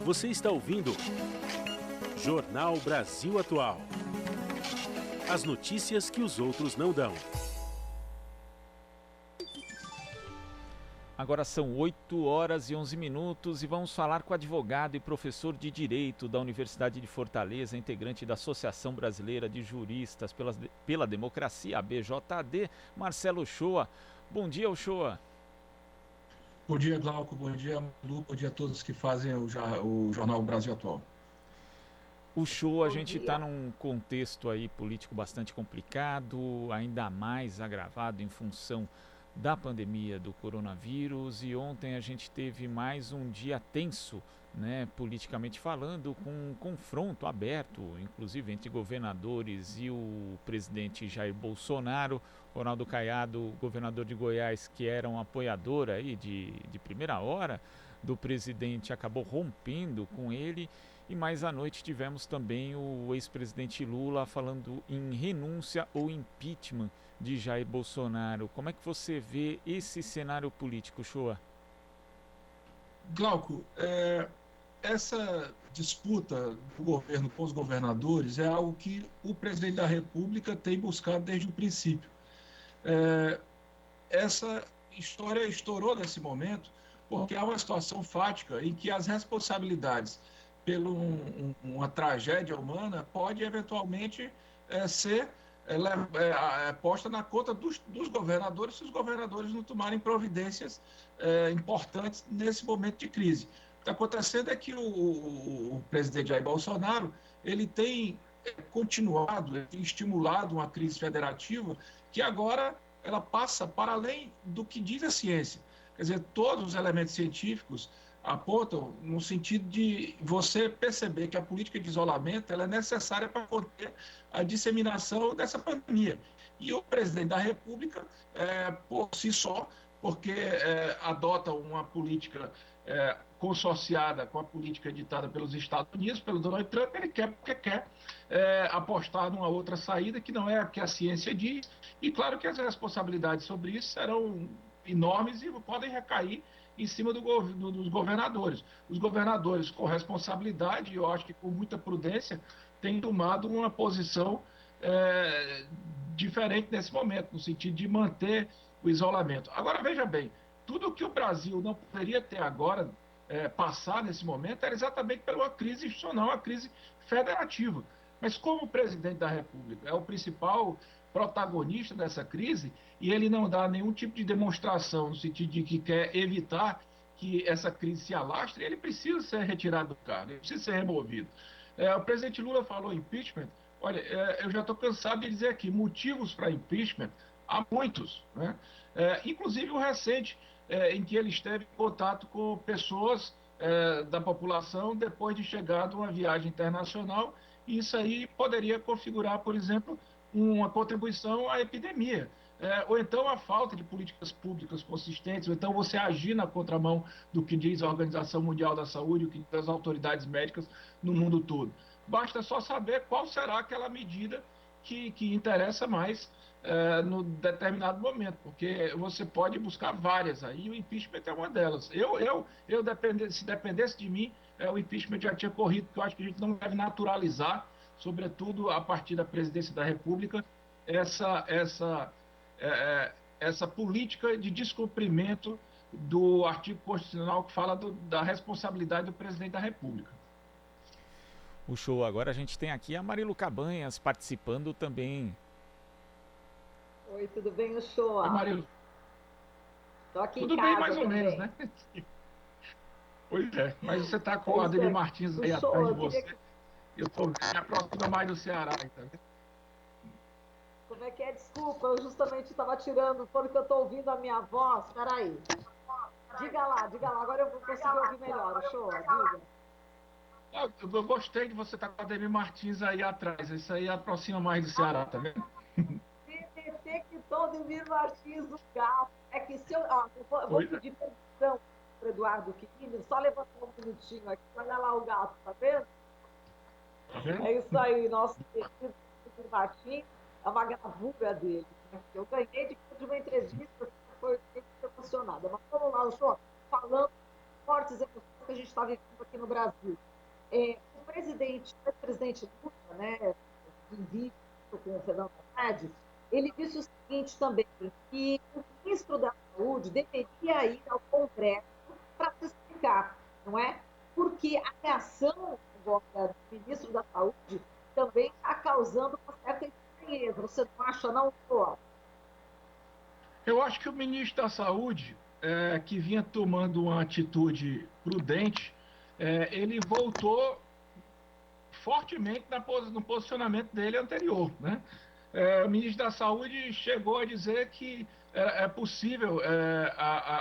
Você está ouvindo Jornal Brasil Atual. As notícias que os outros não dão. Agora são 8 horas e 11 minutos e vamos falar com o advogado e professor de Direito da Universidade de Fortaleza, integrante da Associação Brasileira de Juristas pela Democracia, a BJD, Marcelo Uchoa. Bom dia, Uchoa. Bom dia, Glauco. Bom dia, Lu. Bom dia a todos que fazem o Jornal Brasil Atual. Uchoa, a gente está num contexto aí político bastante complicado, ainda mais agravado em função da pandemia do coronavírus, e ontem a gente teve mais um dia tenso, né, politicamente falando, com um confronto aberto, inclusive entre governadores e o presidente Jair Bolsonaro. Ronaldo Caiado, governador de Goiás, que era um apoiador aí de primeira hora do presidente, acabou rompendo com ele. E mais à noite tivemos também o ex-presidente Lula falando em renúncia ou impeachment de Jair Bolsonaro. Como é que você vê esse cenário político, Uchoa? Glauco, essa disputa do governo com os governadores é algo que o presidente da República tem buscado desde o princípio. Essa história estourou nesse momento porque há uma situação fática em que as responsabilidades pela uma tragédia humana pode eventualmente ser posta na conta dos governadores, se os governadores não tomarem providências importantes nesse momento de crise. O que está acontecendo é que o presidente Jair Bolsonaro ele tem continuado, ele tem estimulado uma crise federativa que agora ela passa para além do que diz a ciência. Quer dizer, todos os elementos científicos apontam no sentido de você perceber que a política de isolamento ela é necessária para conter a disseminação dessa pandemia. E o presidente da República, por si só, porque adota uma política consorciada com a política ditada pelos Estados Unidos, pelo Donald Trump, ele quer porque quer apostar numa outra saída que não é a que a ciência diz, e claro que as responsabilidades sobre isso serão enormes e podem recair em cima dos governadores. Os governadores, com responsabilidade, eu acho que com muita prudência, têm tomado uma posição diferente nesse momento, no sentido de manter o isolamento. Agora, veja bem, tudo que o Brasil não poderia ter agora, passar nesse momento, era exatamente pela crise institucional, uma crise federativa. Mas como o presidente da República é o principal protagonista dessa crise, e ele não dá nenhum tipo de demonstração no sentido de que quer evitar que essa crise se alastre, ele precisa ser retirado do cargo, ele precisa ser removido. O presidente Lula falou impeachment. Olha, eu já estou cansado de dizer aqui, motivos para impeachment há muitos, né? Inclusive o recente, em que ele esteve em contato com pessoas da população depois de chegar de uma viagem internacional, e isso aí poderia configurar, por exemplo, uma contribuição à epidemia. Ou então a falta de políticas públicas consistentes, ou então você agir na contramão do que diz a Organização Mundial da Saúde, o que diz as autoridades médicas no mundo todo. Basta só saber qual será aquela medida que interessa mais no determinado momento, porque você pode buscar várias aí, e o impeachment é uma delas. Se dependesse de mim, o impeachment já tinha corrido, porque eu acho que a gente não deve naturalizar, sobretudo a partir da presidência da República, essa política de descumprimento do artigo constitucional que fala da responsabilidade do presidente da República. O show, agora a gente tem aqui a Marilu Cabanhas participando também. Oi, tudo bem, o show? Oi, Marilu. Tô aqui tudo em casa bem, mais ou também. menos, né? Pois é, mas você está com o Ademir Martins aí atrás de você. Eu estou me aproximando mais do Ceará, tá vendo? Como é que é? Desculpa, eu justamente estava tirando, porque eu estou ouvindo a minha voz. Peraí. Diga lá, agora eu vou conseguir ouvir melhor, o show, diga. Eu gostei de você estar com o Ademir Martins aí atrás, isso aí aproxima mais do Ceará, tá vendo? PTT que todo Ademir Martins do gato. É que se eu vou pedir permissão para o Eduardo Quirino, só levantar um minutinho aqui, olha lá o gato, tá vendo? É isso aí, nosso querido Ademir Martins, é uma gravura dele, né? Eu ganhei de uma entrevista, foi emocionada. Mas vamos lá, o show, falando fortes emoções que que a gente está vivendo aqui no Brasil. O ex-presidente Lula, né, em vídeo com o Fernando Haddad, ele disse o seguinte também, que o ministro da Saúde deveria ir ao Congresso para se explicar, não é? Porque a reação agora do ministro da Saúde também está causando uma certa estranheza. Você não acha, não, Flor? Eu acho que o ministro da Saúde, que vinha tomando uma atitude prudente, ele voltou fortemente no posicionamento dele anterior, né? O ministro da Saúde chegou a dizer que é possível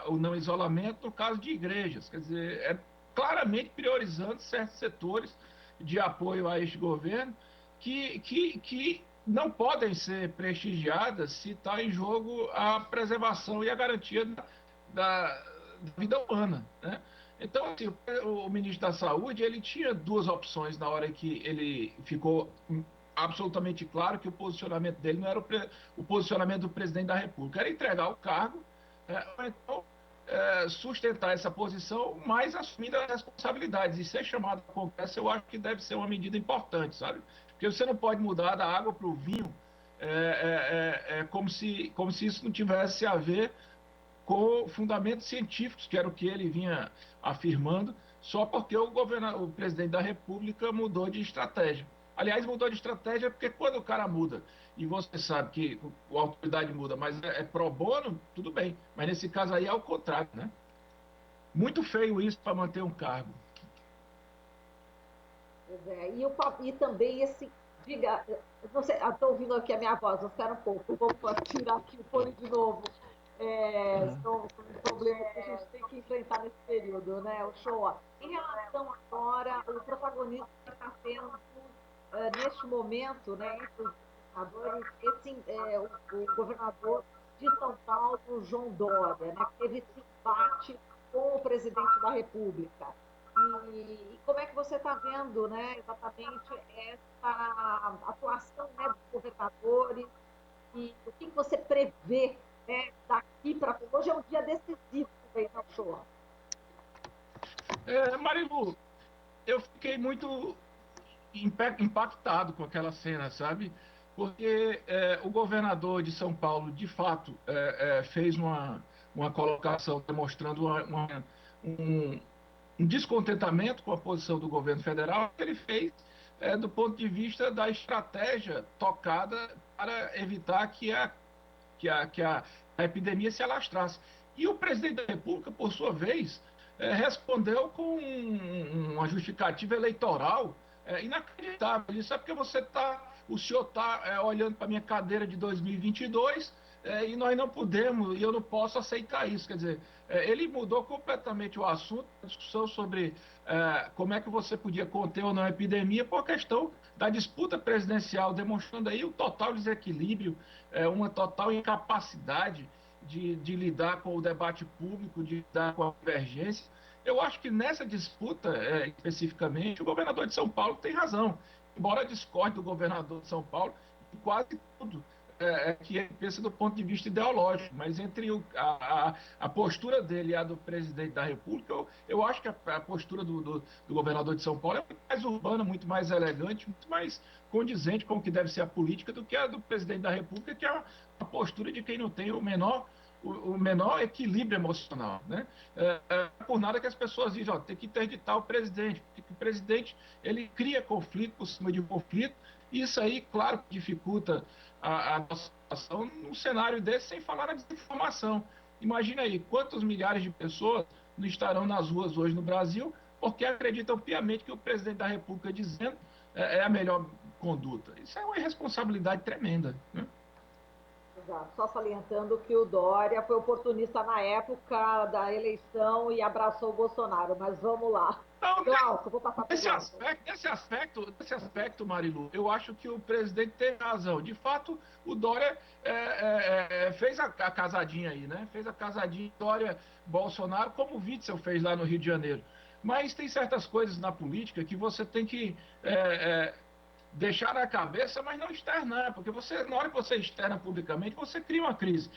o não isolamento no caso de igrejas, quer dizer, claramente priorizando certos setores de apoio a este governo que não podem ser prestigiadas se está em jogo a preservação e a garantia da vida humana, né? Então, assim, o ministro da Saúde, ele tinha duas opções na hora que ele ficou absolutamente claro que o posicionamento dele não era o posicionamento do presidente da República, era entregar o cargo, ou então sustentar essa posição, mas assumindo as responsabilidades. E ser chamado ao Congresso, eu acho que deve ser uma medida importante, sabe? Porque você não pode mudar da água para o vinho como se isso não tivesse a ver com fundamentos científicos, que era o que ele vinha afirmando, só porque o presidente da República mudou de estratégia. Aliás, mudou de estratégia porque quando o cara muda, e você sabe que a autoridade muda, mas é pro bono, tudo bem. Mas nesse caso aí é o contrário, né? Muito feio isso para manter um cargo. Pois é, e também esse. Diga, não sei, estou ouvindo aqui a minha voz, vou ficar um pouco, vou tirar aqui o fone de novo. São problemas que a gente tem que enfrentar nesse período, né? O show. Em relação agora, o protagonismo que está tendo neste momento, né, entre os governadores, o governador de São Paulo, João Dória, né, que teve esse embate com o presidente da República. E como é que você está vendo, né, exatamente essa atuação, né, dos governadores e o que você prevê, né, daqui para frente? Hoje é um dia decisivo também, não, show? Marilu, eu fiquei muito impactado com aquela cena, sabe? Porque o governador de São Paulo, de fato, fez uma colocação demonstrando um descontentamento com a posição do governo federal que ele fez do ponto de vista da estratégia tocada para evitar que a epidemia se alastrasse. E o presidente da República, por sua vez, respondeu com uma justificativa eleitoral inacreditável. Ele disse, porque o senhor está olhando para a minha cadeira de 2022 e nós não podemos, e eu não posso aceitar isso. Quer dizer, ele mudou completamente o assunto, a discussão sobre como é que você podia conter ou não a epidemia por questão da disputa presidencial, demonstrando aí o total desequilíbrio, uma total incapacidade de lidar com o debate público, de lidar com a divergência. Eu acho que nessa disputa, especificamente, o governador de São Paulo tem razão. Embora discorde do governador de São Paulo em quase tudo que ele pensa do ponto de vista ideológico, mas entre a postura dele e a do presidente da República, eu acho que a postura do governador de São Paulo é muito mais urbana, muito mais elegante, muito mais condizente com o que deve ser a política do que a do presidente da República, que é a postura de quem não tem o menor equilíbrio emocional, né? Por nada que as pessoas dizem, tem que interditar o presidente, porque o presidente ele cria conflito por cima de conflito, e isso aí, claro, dificulta a nossa situação num cenário desse, sem falar na desinformação. Imagina aí, quantos milhares de pessoas não estarão nas ruas hoje no Brasil porque acreditam piamente que o presidente da República dizendo é a melhor conduta. Isso é uma irresponsabilidade tremenda, né? Exato. Só salientando que o Dória foi oportunista na época da eleição e abraçou o Bolsonaro, mas vamos lá. Não, Glauco, vou passar nesse aspecto, Marilu, eu acho que o presidente tem razão. De fato, o Dória fez a casadinha aí, né? Fez a casadinha Dória-Bolsonaro, como o Witzel fez lá no Rio de Janeiro. Mas tem certas coisas na política que você tem que deixar na cabeça, mas não externar, porque você, na hora que você externa publicamente, você cria uma crise.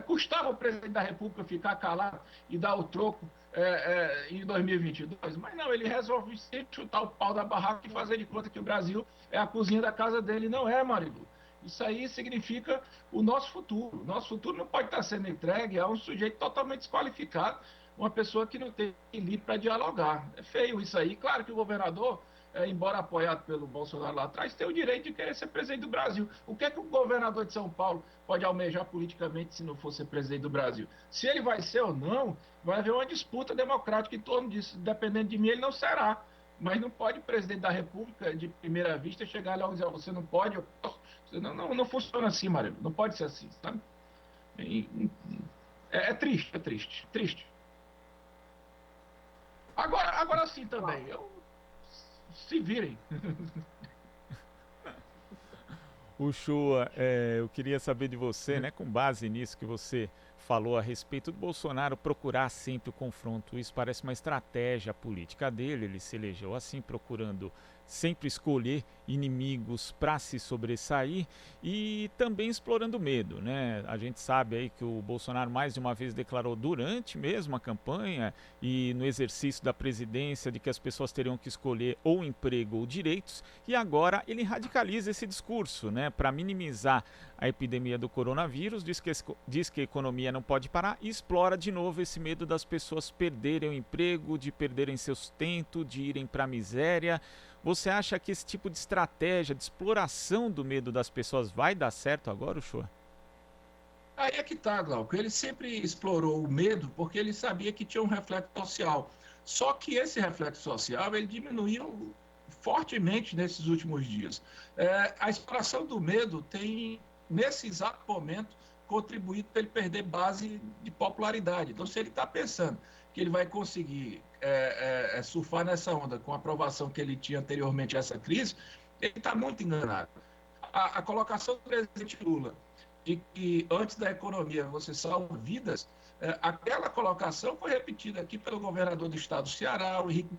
Custava o presidente da República ficar calado e dar o troco em 2022, mas não, ele resolve sempre chutar o pau da barraca e fazer de conta que o Brasil é a cozinha da casa dele. Não é, Marilu. Isso aí significa o nosso futuro. O nosso futuro não pode estar sendo entregue a um sujeito totalmente desqualificado, uma pessoa que não tem livre para dialogar. É feio isso aí. Claro que o governador, embora apoiado pelo Bolsonaro lá atrás, tem o direito de querer ser presidente do Brasil. O que é que o governador de São Paulo pode almejar politicamente se não for ser presidente do Brasil? Se ele vai ser ou não, vai haver uma disputa democrática em torno disso. Dependendo de mim, ele não será. Mas não pode o presidente da República, de primeira vista, chegar lá e dizer, você não pode, eu posso. Não funciona assim, Marilu. Não pode ser assim, sabe? É triste, é triste, triste. Agora sim também. Se virem. Uchoa, eu queria saber de você, né, com base nisso que você falou a respeito do Bolsonaro procurar sempre o confronto. Isso parece uma estratégia política dele. Ele se elegeu assim, procurando sempre escolher inimigos para se sobressair e também explorando medo, né? A gente sabe aí que o Bolsonaro mais de uma vez declarou durante mesmo a campanha e no exercício da presidência de que as pessoas teriam que escolher ou emprego ou direitos, e agora ele radicaliza esse discurso, né, para minimizar a epidemia do coronavírus, diz que a economia não pode parar e explora de novo esse medo das pessoas perderem o emprego, de perderem seu sustento, de irem para a miséria. Você acha que esse tipo de estratégia, de exploração do medo das pessoas vai dar certo agora, Uchoa? Aí é que tá, Glauco. Ele sempre explorou o medo porque ele sabia que tinha um reflexo social. Só que esse reflexo social ele diminuiu fortemente nesses últimos dias. A exploração do medo tem, nesse exato momento, contribuído para ele perder base de popularidade. Então, se ele está pensando que ele vai conseguir surfar nessa onda com a aprovação que ele tinha anteriormente a essa crise, ele está muito enganado. A colocação do presidente Lula de que antes da economia você salva vidas, aquela colocação foi repetida aqui pelo governador do estado do Ceará, o Henrique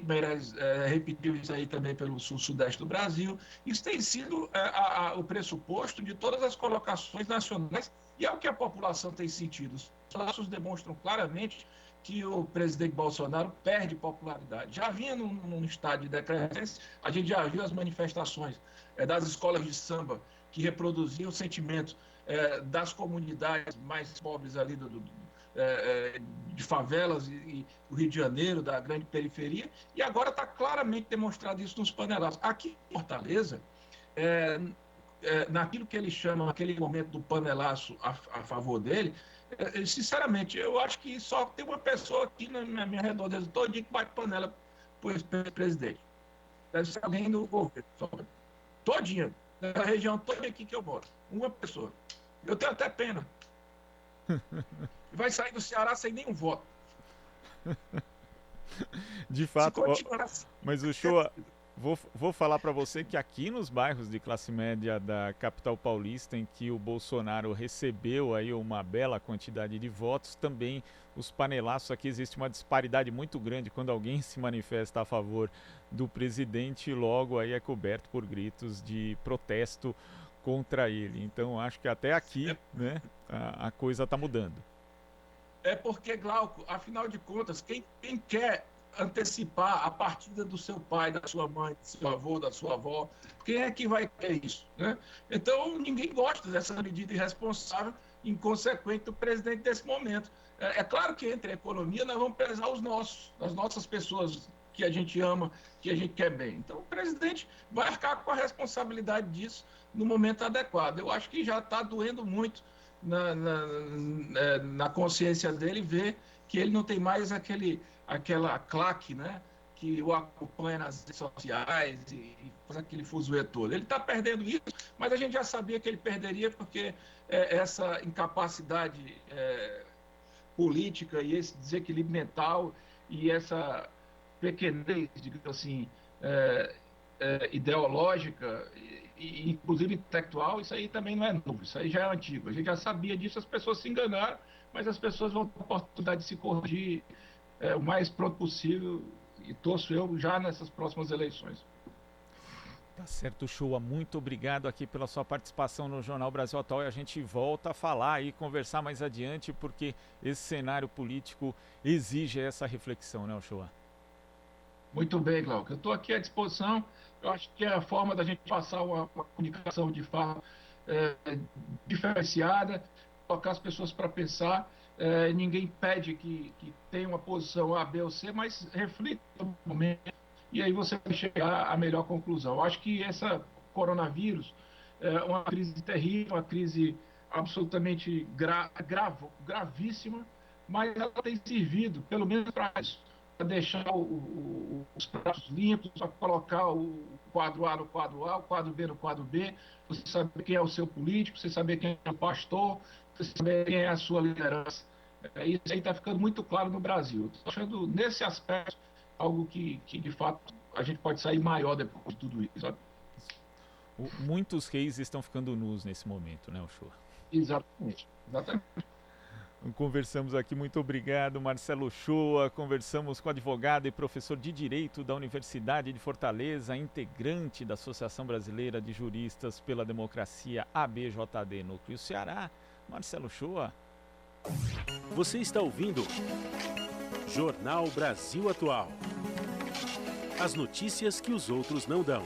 Meirelles repetiu isso aí também pelo sul-sudeste do Brasil. Isso tem sido o pressuposto de todas as colocações nacionais e é o que a população tem sentido. Os dados demonstram claramente que o presidente Bolsonaro perde popularidade. Já vinha num estado de decadência, a gente já viu as manifestações das escolas de samba que reproduziam o sentimento das comunidades mais pobres ali de favelas e do Rio de Janeiro, da grande periferia, e agora está claramente demonstrado isso nos panelaços. Aqui em Fortaleza, naquilo que ele chama, naquele momento do panelaço a favor dele, sinceramente, eu acho que só tem uma pessoa aqui na minha redondeza todinha que bate panela para o presidente. Deve ser alguém do governo. Todinha. Na região toda aqui que eu moro. Uma pessoa. Eu tenho até pena. Vai sair do Ceará sem nenhum voto. De fato, assim, mas o Uchoa, vou falar para você que aqui nos bairros de classe média da capital paulista, em que o Bolsonaro recebeu aí uma bela quantidade de votos, também os panelaços, aqui existe uma disparidade muito grande. Quando alguém se manifesta a favor do presidente, logo aí é coberto por gritos de protesto contra ele. Então acho que até aqui, né, a coisa está mudando. É porque, Glauco, afinal de contas, quem quer antecipar a partida do seu pai, da sua mãe, do seu avô, da sua avó, quem é que vai querer isso, né? Então, ninguém gosta dessa medida irresponsável, inconsequente do presidente desse momento. É claro que entre a economia nós vamos pesar as nossas pessoas que a gente ama, que a gente quer bem. Então, o presidente vai arcar com a responsabilidade disso no momento adequado. Eu acho que já está doendo muito na consciência dele ver que ele não tem mais aquela claque, né, que o acompanha nas redes sociais e faz aquele fuzuê todo. Ele está perdendo isso, mas a gente já sabia que ele perderia porque essa incapacidade política e esse desequilíbrio mental e essa pequenez, digamos assim, ideológica e inclusive intelectual, isso aí também não é novo, isso aí já é antigo. A gente já sabia disso, as pessoas se enganaram, mas as pessoas vão ter a oportunidade de se corrigir o mais pronto possível, e torço eu já nessas próximas eleições. Tá certo, Shoa. Muito obrigado aqui pela sua participação no Jornal Brasil Atual, e a gente volta a falar e conversar mais adiante, porque esse cenário político exige essa reflexão, né, Shoa? Muito bem, Glauco. Eu estou aqui à disposição. Eu acho que é a forma da gente passar uma comunicação de fato diferenciada, colocar as pessoas para pensar. Ninguém pede que tenha uma posição A, B ou C, mas reflita no momento e aí você vai chegar à melhor conclusão. Eu acho que essa coronavírus é uma crise terrível, uma crise absolutamente gravíssima, mas ela tem servido, pelo menos para isso, para deixar os pratos limpos, para colocar o quadro A no quadro A, o quadro B no quadro B, você saber quem é o seu político, você saber quem é o pastor, você saber quem é a sua liderança. Isso aí está ficando muito claro no Brasil. Estou achando, nesse aspecto, algo que, de fato, a gente pode sair maior depois de tudo isso. Sabe? Muitos reis estão ficando nus nesse momento, né, Shoa? Exatamente. Conversamos aqui, muito obrigado, Marcelo Shoa. Conversamos com o advogado e professor de Direito da Universidade de Fortaleza, integrante da Associação Brasileira de Juristas pela Democracia, ABJD Núcleo Ceará, Marcelo Shoa. Você está ouvindo Jornal Brasil Atual. As notícias que os outros não dão.